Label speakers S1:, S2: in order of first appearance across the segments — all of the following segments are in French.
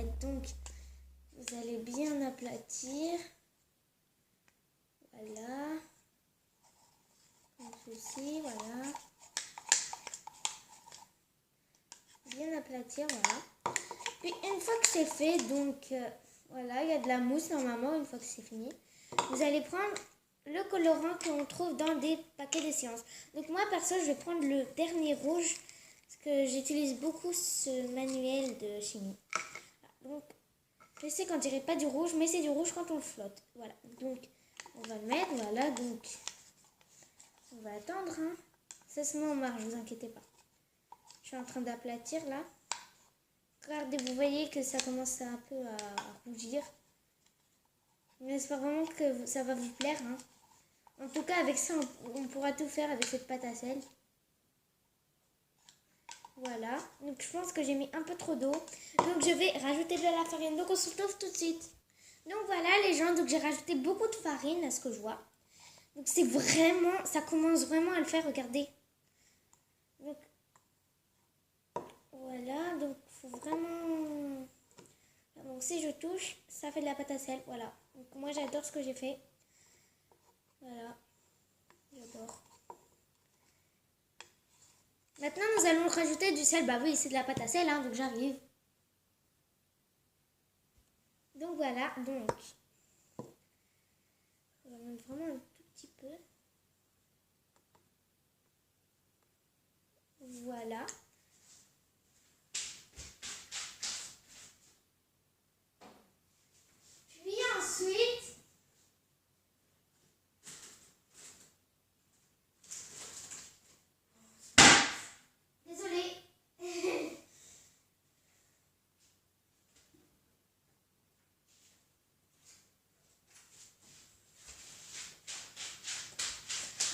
S1: fait. Donc, vous allez bien aplatir. Voilà. Comme ceci, voilà. Bien aplatir, voilà. Puis une fois que c'est fait, donc voilà, il y a de la mousse normalement une fois que c'est fini. Vous allez prendre le colorant qu'on trouve dans des paquets d'essence. Donc moi perso, je vais prendre le dernier rouge parce que j'utilise beaucoup ce manuel de chimie. Donc je sais qu'on dirait pas du rouge, mais c'est du rouge quand on le flotte. Voilà, donc on va le mettre, voilà, donc on va attendre. Hein. Ça se met en marche, vous inquiétez pas. Je suis en train d'aplatir là. Regardez, vous voyez que ça commence un peu à rougir. J'espère vraiment que ça va vous plaire. Hein. En tout cas, avec ça, on pourra tout faire avec cette pâte à sel. Voilà. Donc, je pense que j'ai mis un peu trop d'eau. Donc, je vais rajouter de la farine. Donc, on se retrouve tout de suite. Donc, voilà les gens. Donc, j'ai rajouté beaucoup de farine à ce que je vois. Donc, c'est vraiment... Ça commence vraiment à le faire. Regardez. Donc, voilà. Donc, il faut vraiment... Donc, si je touche, ça fait de la pâte à sel. Voilà. Donc, moi, j'adore ce que j'ai fait. Voilà. J'adore. Maintenant, nous allons rajouter du sel. Bah oui, c'est de la pâte à sel, hein, donc j'arrive. Donc voilà, donc. On va mettre vraiment un tout petit peu. Voilà. Puis ensuite... Désolée.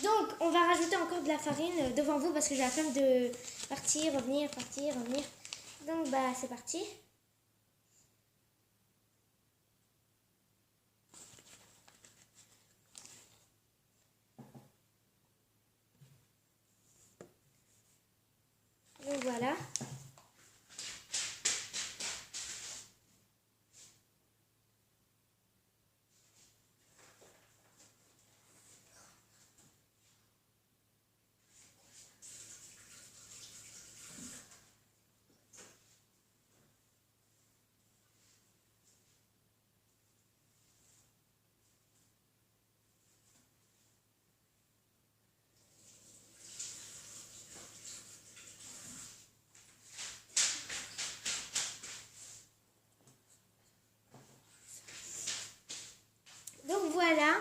S1: Donc, on va rajouter encore de la farine devant vous parce que j'ai la flemme de partir, revenir, partir, revenir. Donc, bah, c'est parti. Donc, voilà. Donc, voilà.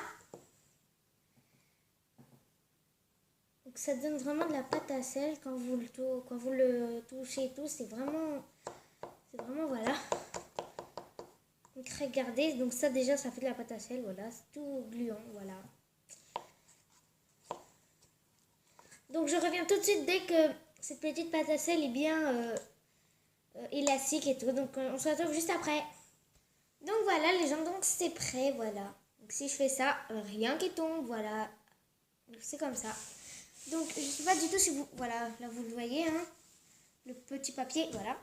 S1: Donc, ça donne vraiment de la pâte à sel quand vous le touchez et tout. C'est vraiment, voilà. Donc, regardez. Donc, ça, déjà, ça fait de la pâte à sel. Voilà, c'est tout gluant. Voilà. Donc, je reviens tout de suite dès que cette petite pâte à sel est bien élastique et tout. Donc, on se retrouve juste après. Donc, voilà, les gens. Donc, c'est prêt. Voilà. Donc, si je fais ça, rien qui tombe. Voilà. Donc, c'est comme ça. Donc, je ne sais pas du tout si vous... Voilà, là, vous le voyez, hein. Le petit papier, voilà.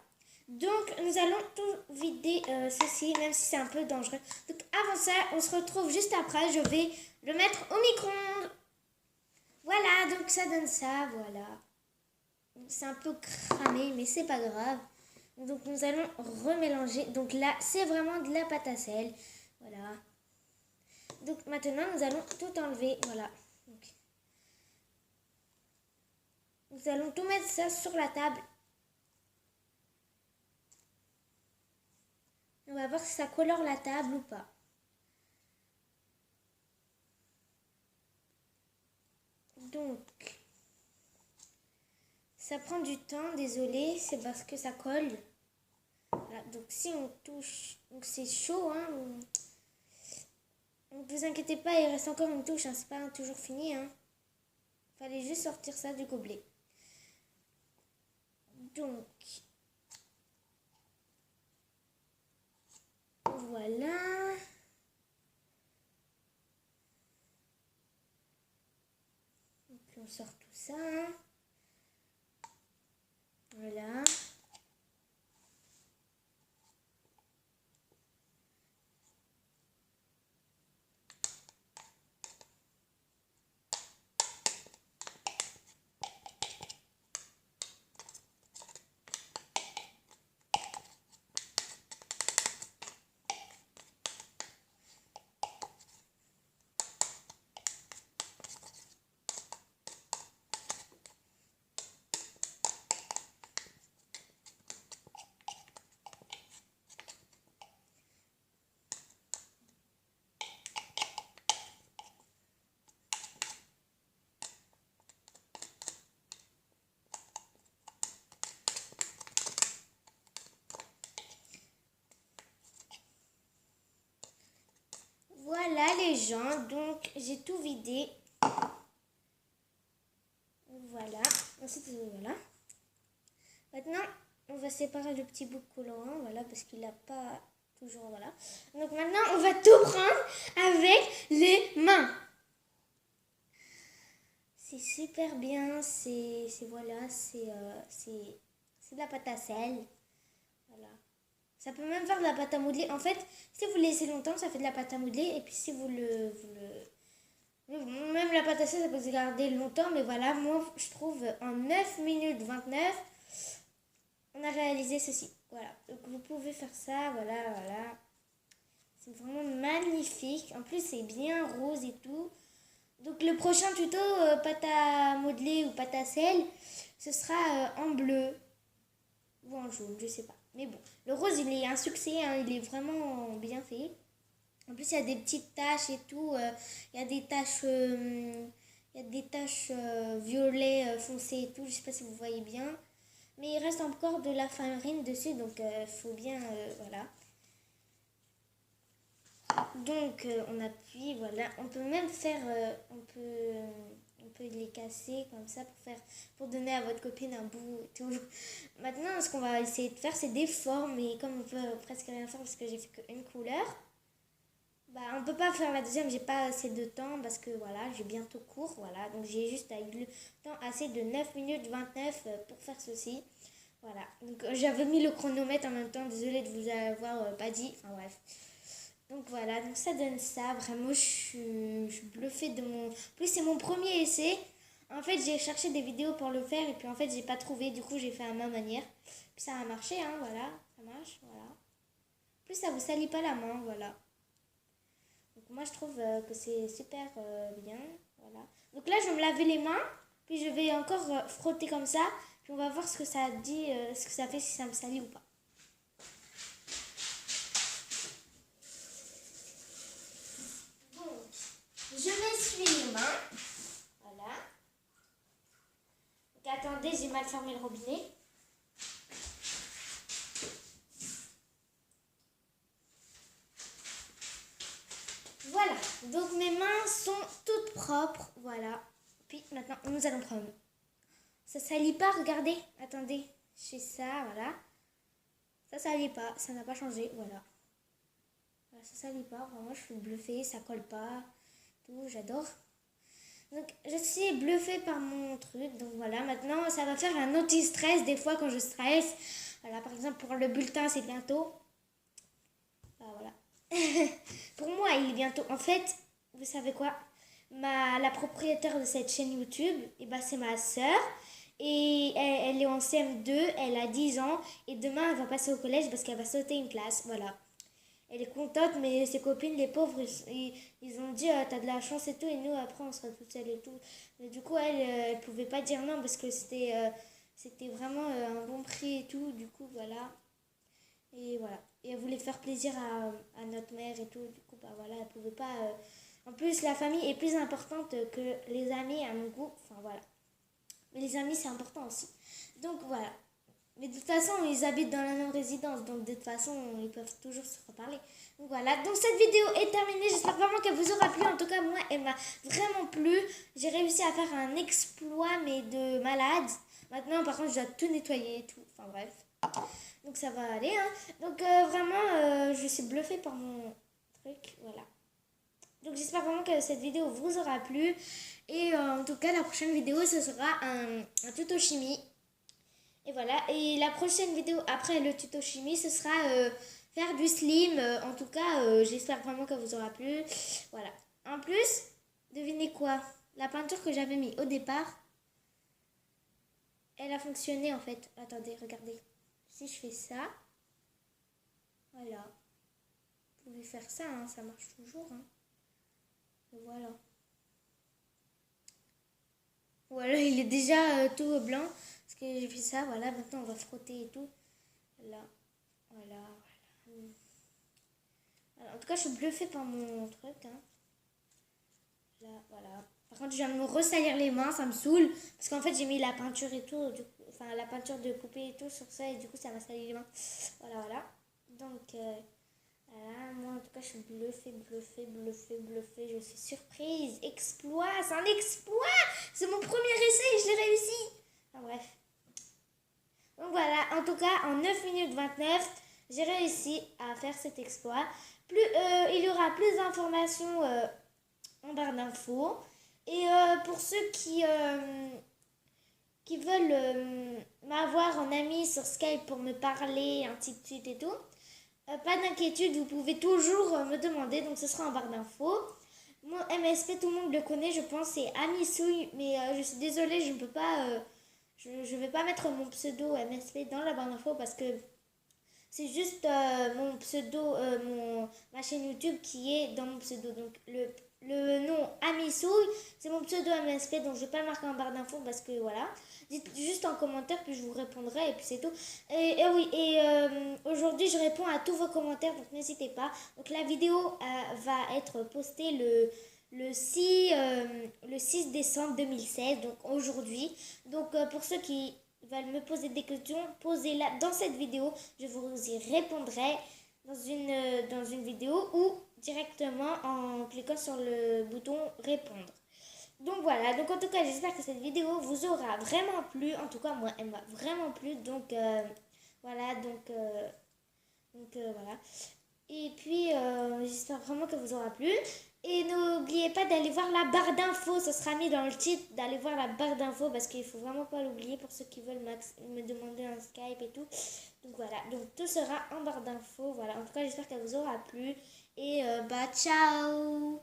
S1: Donc, nous allons tout vider ceci, même si c'est un peu dangereux. Donc, avant ça, on se retrouve juste après. Je vais le mettre au micro-ondes. Voilà, donc ça donne ça, voilà. C'est un peu cramé, mais c'est pas grave. Donc, nous allons remélanger. Donc là, c'est vraiment de la pâte à sel. Voilà. Donc, maintenant, nous allons tout enlever. Voilà. Donc, nous allons tout mettre ça sur la table. On va voir si ça colore la table ou pas. Donc, ça prend du temps, désolé, c'est parce que ça colle. Voilà, donc si on touche, donc c'est chaud, hein. Ne vous inquiétez pas, il reste encore une touche, hein, c'est pas toujours fini, hein. Fallait juste sortir ça du gobelet. Donc, voilà. Donc, on sort tout ça, hein. Voilà. les gens. Donc, j'ai tout vidé. Voilà. Ensuite, voilà. Maintenant, on va séparer le petit bout de colorant. Voilà, parce qu'il n'a pas toujours... Voilà. Donc, maintenant, on va tout prendre avec les mains. C'est super bien. C'est voilà, c'est de la pâte à sel. Voilà. Ça peut même faire de la pâte à modeler. En fait, si vous le laissez longtemps, ça fait de la pâte à modeler. Et puis si même la pâte à sel, ça peut se garder longtemps. Mais voilà, moi, je trouve en 9 minutes 29, on a réalisé ceci. Voilà. Donc vous pouvez faire ça. Voilà, voilà. C'est vraiment magnifique. En plus, c'est bien rose et tout. Donc le prochain tuto, pâte à modeler ou pâte à sel, ce sera en bleu. Ou en jaune, je sais pas. Mais bon, le rose, il est un succès, hein, il est vraiment bien fait. En plus, il y a des petites taches et tout. Il y a des taches, violet foncé et tout. Je sais pas si vous voyez bien. Mais il reste encore de la farine dessus, donc il faut bien, voilà. Donc on appuie, voilà. On peut même faire, on peut les casser comme ça pour donner à votre copine un bout et tout. Maintenant, ce qu'on va essayer de faire, c'est des formes. Et comme on peut presque rien faire parce que j'ai fait qu'une couleur, bah on peut pas faire la deuxième. J'ai pas assez de temps parce que voilà, j'ai bientôt cours, voilà. Donc j'ai juste eu le temps assez de 9 minutes 29 pour faire ceci. Voilà. Donc j'avais mis le chronomètre en même temps. Désolée de vous avoir pas dit. Enfin bref. Donc voilà, donc ça donne ça. Vraiment, je suis bluffée de mon... En plus, c'est mon premier essai. En fait, j'ai cherché des vidéos pour le faire et puis en fait, j'ai pas trouvé. Du coup, j'ai fait à ma manière. Puis ça a marché, hein, voilà. Ça marche, voilà. En plus, ça vous salit pas la main, voilà. Donc moi, je trouve que c'est super bien, voilà. Donc là, je vais me laver les mains. Puis je vais encore frotter comme ça. Puis on va voir ce que ça dit, ce que ça fait, si ça me salit ou pas. Je m'essuie les mains. Voilà. Donc attendez, j'ai mal fermé le robinet. Voilà. Donc mes mains sont toutes propres. Voilà. Puis maintenant, nous allons prendre. Ça salit pas, regardez. Attendez. Je fais ça, voilà. Ça salit pas. Ça n'a pas changé. Voilà. Voilà, ça salit pas. Vraiment, je suis bluffée. Ça colle pas. Tout, j'adore. Donc, je suis bluffée par mon truc. Donc, voilà. Maintenant, ça va faire un anti-stress des fois quand je stresse. Voilà, par exemple, pour le bulletin, c'est bientôt. Bah, voilà. Pour moi, il est bientôt. En fait, vous savez quoi? La propriétaire de cette chaîne YouTube, et bah, c'est ma soeur. Et elle est en CM2, elle a 10 ans. Et demain, elle va passer au collège parce qu'elle va sauter une classe. Voilà. Elle est contente, mais ses copines, les pauvres, ils ont dit t'as de la chance et tout, et nous après on sera toutes seules et tout. Mais du coup, elle pouvait pas dire non parce que c'était vraiment un bon prix et tout, du coup, voilà. Et voilà. Et elle voulait faire plaisir à notre mère et tout, du coup, bah voilà, elle pouvait pas. En plus, la famille est plus importante que les amis à mon goût, enfin voilà. Mais les amis, c'est important aussi. Donc voilà. Mais de toute façon, ils habitent dans la même résidence, donc de toute façon, ils peuvent toujours se reparler. Donc voilà, donc cette vidéo est terminée. J'espère vraiment qu'elle vous aura plu. En tout cas, moi, elle m'a vraiment plu. J'ai réussi à faire un exploit, mais de malade. Maintenant, par contre, je dois tout nettoyer et tout. Enfin bref. Donc ça va aller, hein. Donc vraiment, je suis bluffée par mon truc. Voilà. Donc j'espère vraiment que cette vidéo vous aura plu. Et en tout cas, la prochaine vidéo, ce sera un tuto chimie. Et voilà, et la prochaine vidéo après le tuto chimie, ce sera faire du slim. En tout cas, j'espère vraiment que vous aura plu. Voilà. En plus, devinez quoi? La peinture que j'avais mis au départ, elle a fonctionné en fait. Attendez, regardez. Si je fais ça, voilà. Vous pouvez faire ça, hein, ça marche toujours. Hein. Et voilà. Voilà, il est déjà tout blanc. Parce que j'ai fait ça, voilà. Maintenant, on va frotter et tout. Là, voilà. Alors, en tout cas, je suis bluffée par mon truc. Hein. Là, voilà. Par contre, je viens de me ressalir les mains, ça me saoule. Parce qu'en fait, j'ai mis la peinture et tout. Du coup, enfin, la peinture de poupée et tout sur ça. Et du coup, ça m'a sali les mains. Voilà, voilà. Donc, Voilà, moi en tout cas je suis bluffée, bluffée, bluffée, bluffée. Je suis surprise. Exploit, c'est un exploit. C'est mon premier essai et je l'ai réussi. Enfin bref. Donc voilà, en tout cas en 9 minutes 29, j'ai réussi à faire cet exploit. Il y aura plus d'informations en barre d'infos. Et pour ceux qui veulent m'avoir en ami sur Skype pour me parler, ainsi de suite et tout, pas d'inquiétude, vous pouvez toujours me demander, donc ce sera en barre d'infos. Mon MSP, tout le monde le connaît, je pense, c'est Amisouille, mais je suis désolée, je ne peux pas, je vais pas mettre mon pseudo MSP dans la barre d'infos parce que c'est juste mon pseudo, ma chaîne YouTube qui est dans mon pseudo. Donc le nom Amisouille, c'est mon pseudo MSP, donc je vais pas le marquer en barre d'infos parce que voilà. Dites juste en commentaire, puis je vous répondrai et puis c'est tout. Et oui, aujourd'hui je réponds à tous vos commentaires, donc n'hésitez pas. Donc la vidéo va être postée le 6 décembre 2016, donc aujourd'hui. Donc pour ceux qui veulent me poser des questions, posez-la dans cette vidéo. Je vous y répondrai dans une vidéo ou directement en cliquant sur le bouton répondre. Donc voilà, donc en tout cas j'espère que cette vidéo vous aura vraiment plu. En tout cas moi elle m'a vraiment plu. Donc voilà, voilà. Et puis j'espère vraiment que vous aura plu. Et n'oubliez pas d'aller voir la barre d'infos, ça sera mis dans le titre, d'aller voir la barre d'infos parce qu'il faut vraiment pas l'oublier pour ceux qui veulent me demander un Skype et tout. Donc voilà, donc tout sera en barre d'infos. Voilà, en tout cas j'espère qu'elle vous aura plu. Et bah ciao.